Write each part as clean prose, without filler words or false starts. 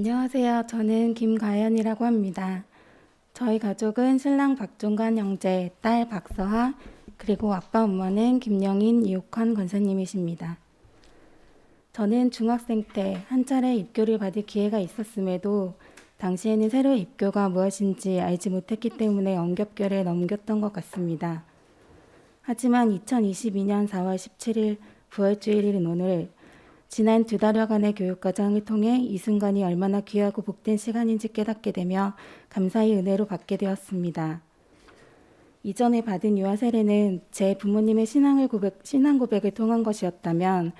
안녕하세요. 저는 김가연이라고 합니다. 저희 가족은 신랑 박종관 형제, 딸 박서하, 그리고 아빠 엄마는 김영인, 이옥환 권사님이십니다. 저는 중학생 때 한 차례 입교를 받을 기회가 있었음에도 당시에는 새로 입교가 무엇인지 알지 못했기 때문에 엄격결에 넘겼던 것 같습니다. 하지만 2022년 4월 17일 부활주일인 오늘 지난 2달여간의 교육과정을 통해 이 순간이 얼마나 귀하고 복된 시간인지 깨닫게 되며 감사의 은혜로 받게 되었습니다. 이전에 받은 유아 세례는 제 부모님의 신앙 고백을 통한 것이었다면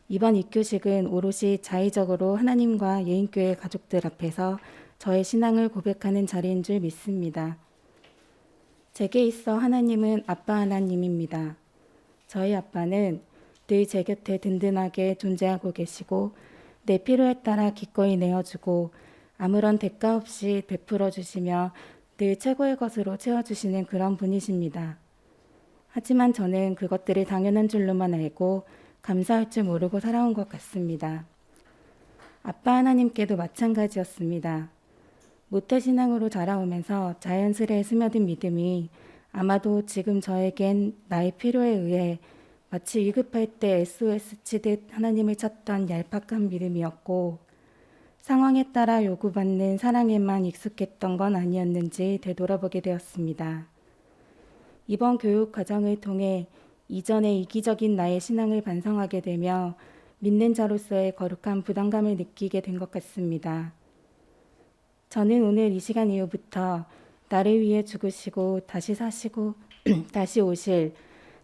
이번 입교식은 오롯이 자의적으로 하나님과 예인교회 가족들 앞에서 저의 신앙을 고백하는 자리인 줄 믿습니다. 제게 있어 하나님은 아빠 하나님입니다. 저희 아빠는 늘 제 곁에 든든하게 존재하고 계시고 내 필요에 따라 기꺼이 내어주고 아무런 대가 없이 베풀어 주시며 늘 최고의 것으로 채워주시는 그런 분이십니다. 하지만 저는 그것들이 당연한 줄로만 알고 감사할 줄 모르고 살아온 것 같습니다. 아빠 하나님께도 마찬가지였습니다. 모태신앙으로 자라오면서 자연스레 스며든 믿음이 아마도 지금 저에겐 나의 필요에 의해 마치 위급할 때 SOS 치듯 하나님을 찾던 얄팍한 믿음이었고 상황에 따라 요구받는 사랑에만 익숙했던 건 아니었는지 되돌아보게 되었습니다. 이번 교육 과정을 통해 이전의 이기적인 나의 신앙을 반성하게 되며 믿는 자로서의 거룩한 부담감을 느끼게 된 것 같습니다. 저는 오늘 이 시간 이후부터 나를 위해 죽으시고 다시 사시고 다시 오실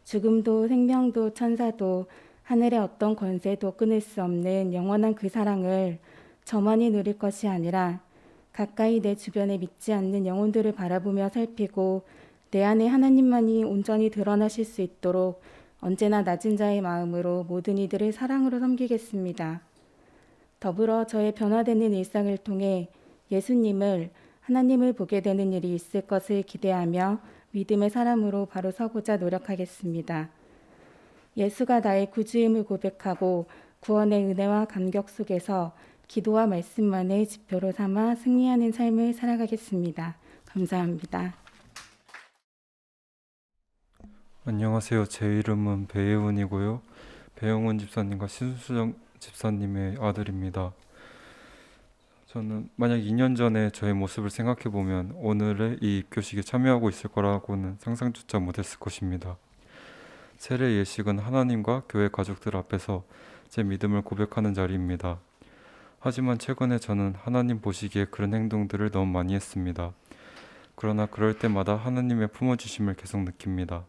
죽음도 생명도 천사도 하늘의 어떤 권세도 끊을 수 없는 영원한 그 사랑을 저만이 누릴 것이 아니라 가까이 내 주변에 믿지 않는 영혼들을 바라보며 살피고 내 안에 하나님만이 온전히 드러나실 수 있도록 언제나 낮은 자의 마음으로 모든 이들을 사랑으로 섬기겠습니다. 더불어 저의 변화되는 일상을 통해 예수님을 하나님을 보게 되는 일이 있을 것을 기대하며 믿음의 사람으로 바로 서고자 노력하겠습니다. 예수가 나의 구주임을 고백하고 구원의 은혜와 감격 속에서 기도와 말씀만을 지표로 삼아 승리하는 삶을 살아가겠습니다. 감사합니다. 안녕하세요. 제 이름은 배예훈이고요. 배영훈 집사님과 신수정 집사님의 아들입니다. 저는 만약 2년 전에 저의 모습을 생각해 보면 오늘의 이 입교식에 참여하고 있을 거라고는 상상조차 못했을 것입니다. 세례 예식은 하나님과 교회 가족들 앞에서 제 믿음을 고백하는 자리입니다. 하지만 최근에 저는 하나님 보시기에 그런 행동들을 너무 많이 했습니다. 그러나 그럴 때마다 하나님의 품어주심을 계속 느낍니다.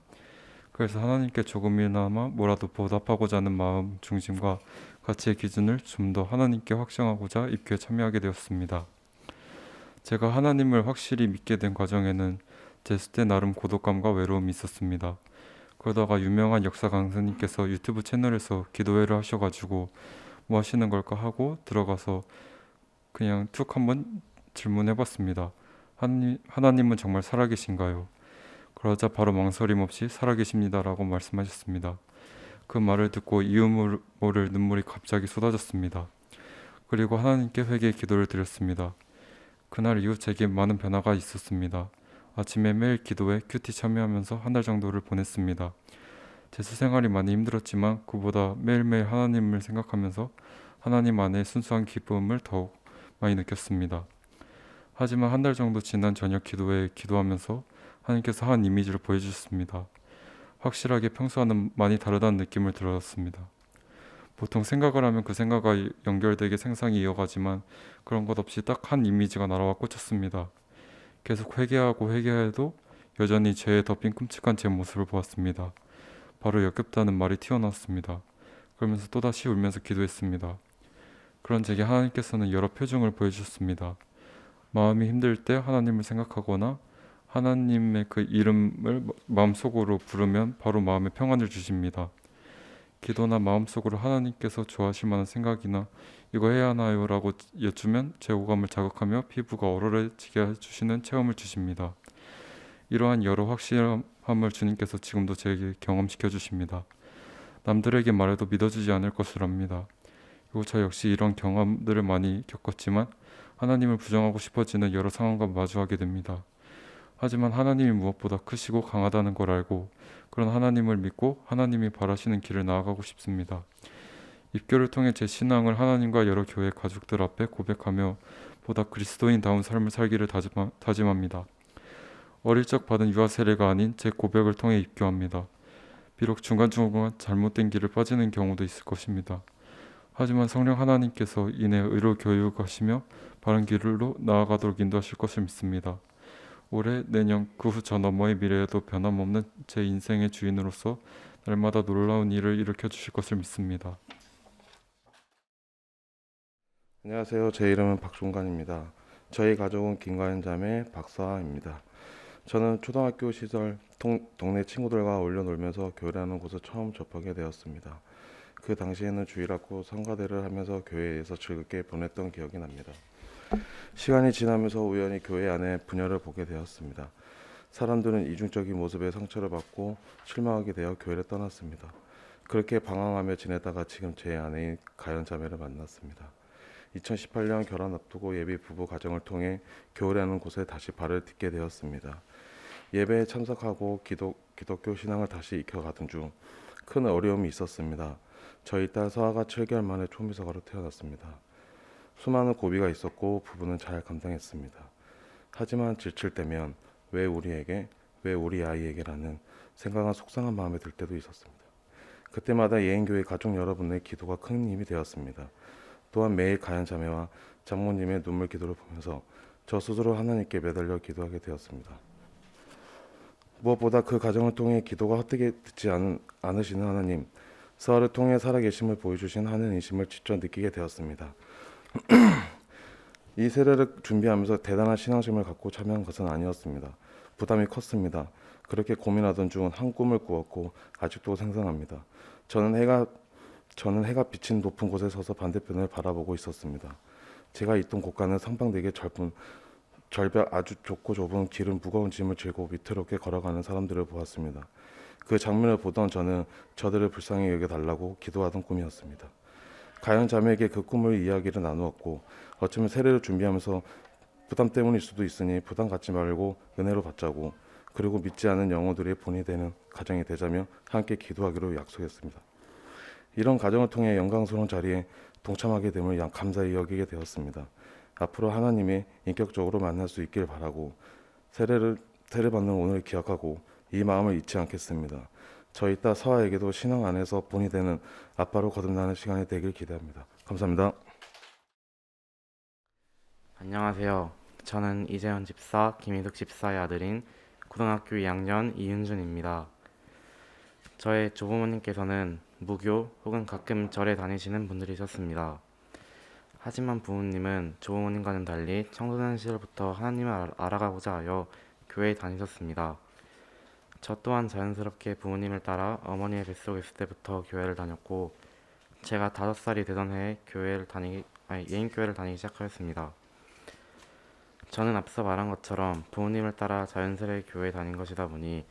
그래서 하나님께 조금이나마 뭐라도 보답하고자 하는 마음 중심과 가치의 기준을 좀 더 하나님께 확정하고자 입교에 참여하게 되었습니다. 제가 하나님을 확실히 믿게 된 과정에는 제 때 나름 고독감과 외로움이 있었습니다. 그러다가 유명한 역사 강사님께서 유튜브 채널에서 기도회를 하셔가지고 뭐 하시는 걸까 하고 들어가서 그냥 툭 한번 질문해봤습니다. 하나님은 정말 살아계신가요? 그러자 바로 망설임 없이 살아계십니다라고 말씀하셨습니다. 그 말을 듣고 이유 모를 눈물이 갑자기 쏟아졌습니다. 그리고 하나님께 회개의 기도를 드렸습니다. 그날 이후 제게 많은 변화가 있었습니다. 아침에 매일 기도에 큐티 참여하면서 한 달 정도를 보냈습니다. 재수 생활이 많이 힘들었지만 그보다 매일매일 하나님을 생각하면서 하나님 안에 순수한 기쁨을 더욱 많이 느꼈습니다. 하지만 한 달 정도 지난 저녁 기도에 기도하면서 하나님께서 한 이미지를 보여주셨습니다. 확실하게 평소와는 많이 다르다는 느낌을 들었습니다. 보통 생각을 하면 그 생각과 연결되게 생상이 이어가지만 그런 것 없이 딱 한 이미지가 날아와 꽂혔습니다. 계속 회개하고 회개해도 여전히 죄에 덮인 끔찍한 제 모습을 보았습니다. 바로 역겹다는 말이 튀어나왔습니다. 그러면서 또다시 울면서 기도했습니다. 그런 제게 하나님께서는 여러 표정을 보여주셨습니다. 마음이 힘들 때 하나님을 생각하거나 하나님의 그 이름을 마음속으로 부르면 바로 마음에 평안을 주십니다. 기도나 마음속으로 하나님께서 좋아하실 만한 생각이나 이거 해야 하나요? 라고 여쭈면 제 오감을 자극하며 피부가 얼얼해지게 해주시는 체험을 주십니다. 이러한 여러 확실함을 주님께서 지금도 제게 경험시켜 주십니다. 남들에게 말해도 믿어주지 않을 것을 압니다. 그리고 저 역시 이런 경험들을 많이 겪었지만 하나님을 부정하고 싶어지는 여러 상황과 마주하게 됩니다. 하지만 하나님이 무엇보다 크시고 강하다는 걸 알고 그런 하나님을 믿고 하나님이 바라시는 길을 나아가고 싶습니다. 입교를 통해 제 신앙을 하나님과 여러 교회 가족들 앞에 고백하며 보다 그리스도인다운 삶을 살기를 다짐합니다. 어릴 적 받은 유아 세례가 아닌 제 고백을 통해 입교합니다. 비록 중간중간 잘못된 길을 빠지는 경우도 있을 것입니다. 하지만 성령 하나님께서 이내 의로 교육하시며 바른 길로 나아가도록 인도하실 것을 믿습니다. 올해, 내년, 그 후 저 너머의 미래에도 변함없는 제 인생의 주인으로서 날마다 놀라운 일을 일으켜 주실 것을 믿습니다. 안녕하세요. 제 이름은 박종관입니다. 저희 가족은 김가연 자매 박사입니다. 저는 초등학교 시절 동네 친구들과 어울려 놀면서 교회라는 곳을 처음 접하게 되었습니다. 그 당시에는 주일학교 성가대를 하면서 교회에서 즐겁게 보냈던 기억이 납니다. 시간이 지나면서 우연히 교회 안에 분열을 보게 되었습니다. 사람들은 이중적인 모습에 상처를 받고 실망하게 되어 교회를 떠났습니다. 그렇게 방황하며 지내다가 지금 제 아내인 가연 자매를 만났습니다. 2018년 결혼 앞두고 예비 부부 가정을 통해 교회라는 곳에 다시 발을 딛게 되었습니다. 예배에 참석하고 기독교 신앙을 다시 익혀가던 중 큰 어려움이 있었습니다. 저희 딸 서아가 7개월 만에 초미서가로 태어났습니다. 수많은 고비가 있었고 부부는 잘 감당했습니다. 하지만 지칠 때면 왜 우리에게, 왜 우리 아이에게라는 생각은 속상한 마음이 들 때도 있었습니다. 그때마다 예인교회 가족 여러분의 기도가 큰 힘이 되었습니다. 또한 매일 가연 자매와 장모님의 눈물 기도를 보면서 저 스스로 하나님께 매달려 기도하게 되었습니다. 무엇보다 그 가정을 통해 기도가 헛되게 듣지 않으시는 하나님, 서아를 통해 살아계심을 보여주신 하느님이심을 직접 느끼게 되었습니다. 이 세례를 준비하면서 대단한 신앙심을 갖고 참여한 것은 아니었습니다. 부담이 컸습니다. 그렇게 고민하던 중 한 꿈을 꾸었고 아직도 생생합니다. 저는 해가 비친 높은 곳에 서서 반대편을 바라보고 있었습니다. 제가 있던 곳과는 상반되게 절벽 아주 좁고 좁은 길은 무거운 짐을 들고 위태롭게 걸어가는 사람들을 보았습니다. 그 장면을 보던 저는 저들을 불쌍히 여겨달라고 기도하던 꿈이었습니다. 가연 자매에게 그 꿈을 이야기를 나누었고 어쩌면 세례를 준비하면서 부담 때문일 수도 있으니 부담 갖지 말고 은혜로 받자고, 그리고 믿지 않은 영혼들이 본이 되는 가정이 되자며 함께 기도하기로 약속했습니다. 이런 가정을 통해 영광스러운 자리에 동참하게 됨을 감사히 여기게 되었습니다. 앞으로 하나님이 인격적으로 만날 수 있길 바라고 세례받는 오늘을 기억하고 이 마음을 잊지 않겠습니다. 저희 딸 서아에게도 신앙 안에서 본이 되는 아빠로 거듭나는 시간이 되길 기대합니다. 감사합니다. 안녕하세요. 저는 이재현 집사, 김희득 집사의 아들인 고등학교 2학년 이윤준입니다. 저의 조부모님께서는 무교 혹은 가끔 절에 다니시는 분들이셨습니다. 하지만 부모님은 조부모님과는 달리 청소년 시절부터 하나님을 알아가고자 하여 교회에 다니셨습니다. 저 또한 자연스럽게 부모님을 따라 어머니의 뱃속에 있을 때부터 교회를 다녔고, 제가 5살이 되던 해에 예인교회를 다니기 시작하였습니다. 저는 앞서 말한 것처럼 부모님을 따라 자연스레 교회에 다닌 것이다 보니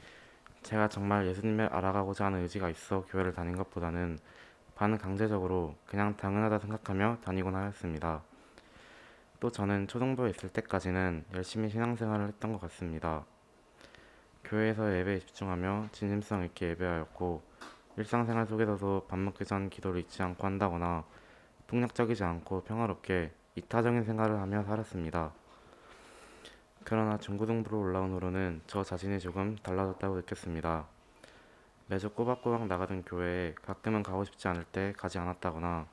제가 정말 예수님을 알아가고자 하는 의지가 있어 교회를 다닌 것보다는 반강제적으로 그냥 당연하다 생각하며 다니곤 하였습니다. 또 저는 초등부에 있을 때까지는 열심히 신앙생활을 했던 것 같습니다. 교회에서 예배에 집중하며 진심성 있게 예배하였고, 일상생활 속에서도 밥 먹기 전 기도를 잊지 않고 한다거나 폭력적이지 않고 평화롭게 이타적인 생활을 하며 살았습니다. 그러나 중고등부로 올라온 후로는 저 자신이 조금 달라졌다고 느꼈습니다. 매주 꼬박꼬박 나가던 교회에 가끔은 가고 싶지 않을 때 가지 않았다거나,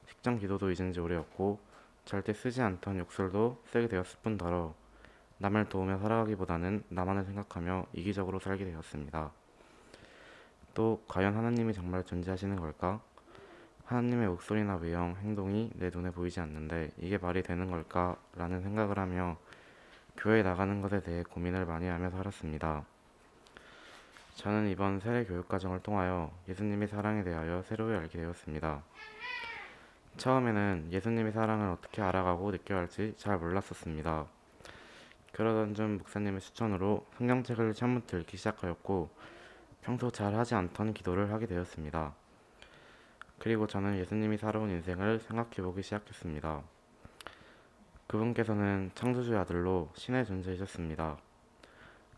식전 기도도 잊은 지 오래였고 절대 쓰지 않던 욕설도 쓰게 되었을 뿐더러 남을 도우며 살아가기보다는 나만을 생각하며 이기적으로 살게 되었습니다. 또 과연 하나님이 정말 존재하시는 걸까? 하나님의 목소리나 외형, 행동이 내 눈에 보이지 않는데 이게 말이 되는 걸까? 라는 생각을 하며 교회에 나가는 것에 대해 고민을 많이 하며 살았습니다. 저는 이번 세례 교육 과정을 통하여 예수님의 사랑에 대하여 새로이 알게 되었습니다. 처음에는 예수님의 사랑을 어떻게 알아가고 느껴야 할지 잘 몰랐었습니다. 그러던 중 목사님의 추천으로 성경책을 처음부터 읽기 시작하였고 평소 잘 하지 않던 기도를 하게 되었습니다. 그리고 저는 예수님이 살아온 인생을 생각해보기 시작했습니다. 그분께서는 창조주의 아들로 신의 존재이셨습니다.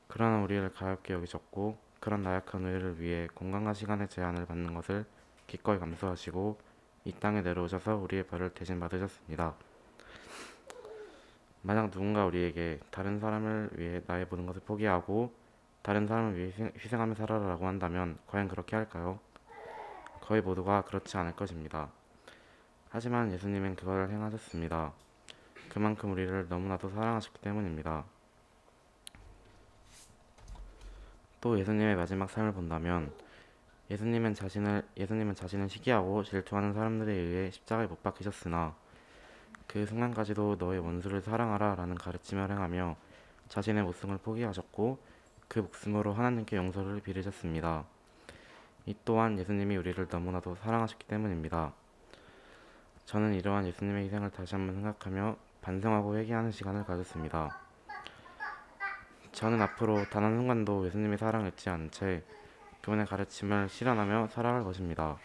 그러나 우리를 가볍게 여기셨고 그런 나약한 우리를 위해 공간과 시간의 제한을 받는 것을 기꺼이 감수하시고 이 땅에 내려오셔서 우리의 벌을 대신 받으셨습니다. 만약 누군가 우리에게 다른 사람을 위해 나의 모든 것을 포기하고 다른 사람을 위해 희생하며 살아라라고 한다면 과연 그렇게 할까요? 거의 모두가 그렇지 않을 것입니다. 하지만 예수님은 그걸 행하셨습니다. 그만큼 우리를 너무나도 사랑하셨기 때문입니다. 또 예수님의 마지막 삶을 본다면 예수님은 자신을 시기하고 질투하는 사람들에 의해 십자가에 못 박히셨으나 그 순간까지도 너의 원수를 사랑하라 라는 가르침을 행하며 자신의 목숨을 포기하셨고 그 목숨으로 하나님께 용서를 빌으셨습니다. 이 또한 예수님이 우리를 너무나도 사랑하셨기 때문입니다. 저는 이러한 예수님의 희생을 다시 한번 생각하며 반성하고 회개하는 시간을 가졌습니다. 저는 앞으로 단 한순간도 예수님의 사랑을 잊지 않은 채 그분의 가르침을 실현하며 살아갈 것입니다.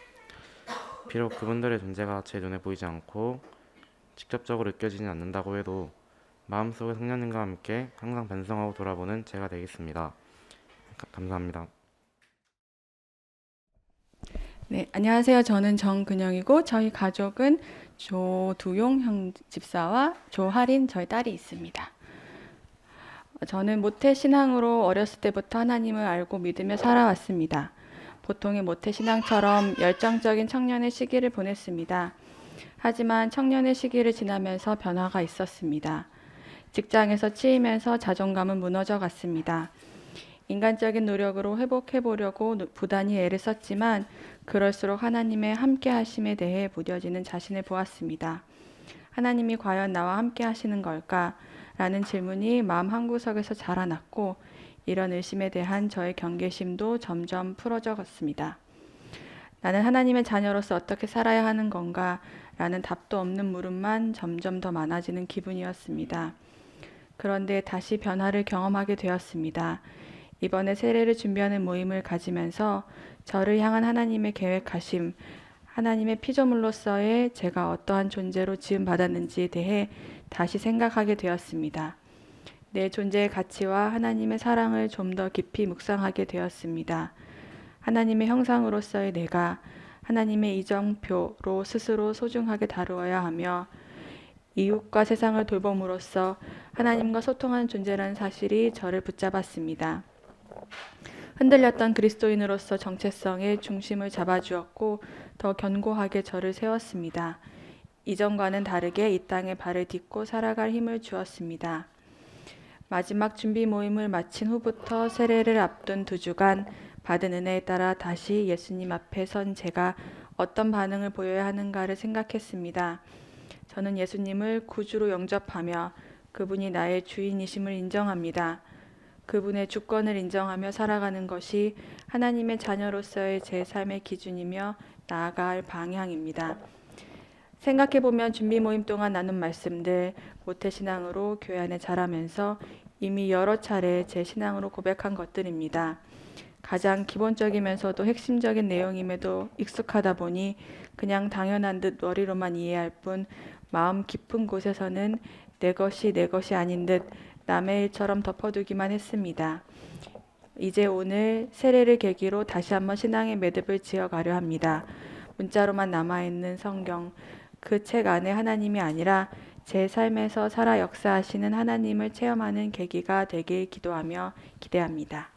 비록 그분들의 존재가 제 눈에 보이지 않고 직접적으로 느껴지지 않는다고 해도 마음속에 성령님과 함께 항상 반성하고 돌아보는 제가 되겠습니다. 감사합니다. 네, 안녕하세요. 저는 정근영이고 저희 가족은 조두용 형 집사와 조하린 저희 딸이 있습니다. 저는 모태신앙으로 어렸을 때부터 하나님을 알고 믿으며 살아왔습니다. 보통의 모태신앙처럼 열정적인 청년의 시기를 보냈습니다. 하지만 청년의 시기를 지나면서 변화가 있었습니다. 직장에서 치이면서 자존감은 무너져 갔습니다. 인간적인 노력으로 회복해 보려고 부단히 애를 썼지만 그럴수록 하나님의 함께 하심에 대해 무뎌지는 자신을 보았습니다. 하나님이 과연 나와 함께 하시는 걸까? 라는 질문이 마음 한구석에서 자라났고 이런 의심에 대한 저의 경계심도 점점 풀어져 갔습니다. 나는 하나님의 자녀로서 어떻게 살아야 하는 건가? 라는 답도 없는 물음만 점점 더 많아지는 기분이었습니다. 그런데 다시 변화를 경험하게 되었습니다. 이번에 세례를 준비하는 모임을 가지면서 저를 향한 하나님의 계획하심, 하나님의 피조물로서의 제가 어떠한 존재로 지음받았는지에 대해 다시 생각하게 되었습니다. 내 존재의 가치와 하나님의 사랑을 좀 더 깊이 묵상하게 되었습니다. 하나님의 형상으로서의 내가 하나님의 이정표로 스스로 소중하게 다루어야 하며 이웃과 세상을 돌봄으로써 하나님과 소통하는 존재라는 사실이 저를 붙잡았습니다. 흔들렸던 그리스도인으로서 정체성의 중심을 잡아주었고 더 견고하게 저를 세웠습니다. 이전과는 다르게 이 땅에 발을 딛고 살아갈 힘을 주었습니다. 마지막 준비 모임을 마친 후부터 세례를 앞둔 2주간 받은 은혜에 따라 다시 예수님 앞에 선 제가 어떤 반응을 보여야 하는가를 생각했습니다. 저는 예수님을 구주로 영접하며 그분이 나의 주인이심을 인정합니다. 그분의 주권을 인정하며 살아가는 것이 하나님의 자녀로서의 제 삶의 기준이며 나아갈 방향입니다. 생각해보면 준비 모임 동안 나눈 말씀들, 모태신앙으로 교회 안에 자라면서 이미 여러 차례 제 신앙으로 고백한 것들입니다. 가장 기본적이면서도 핵심적인 내용임에도 익숙하다 보니 그냥 당연한 듯 머리로만 이해할 뿐 마음 깊은 곳에서는 내 것이 아닌 듯 남의 일처럼 덮어두기만 했습니다. 이제 오늘 세례를 계기로 다시 한번 신앙의 매듭을 지어가려 합니다. 문자로만 남아있는 성경, 그 책 안에 하나님이 아니라 제 삶에서 살아 역사하시는 하나님을 체험하는 계기가 되길 기도하며 기대합니다.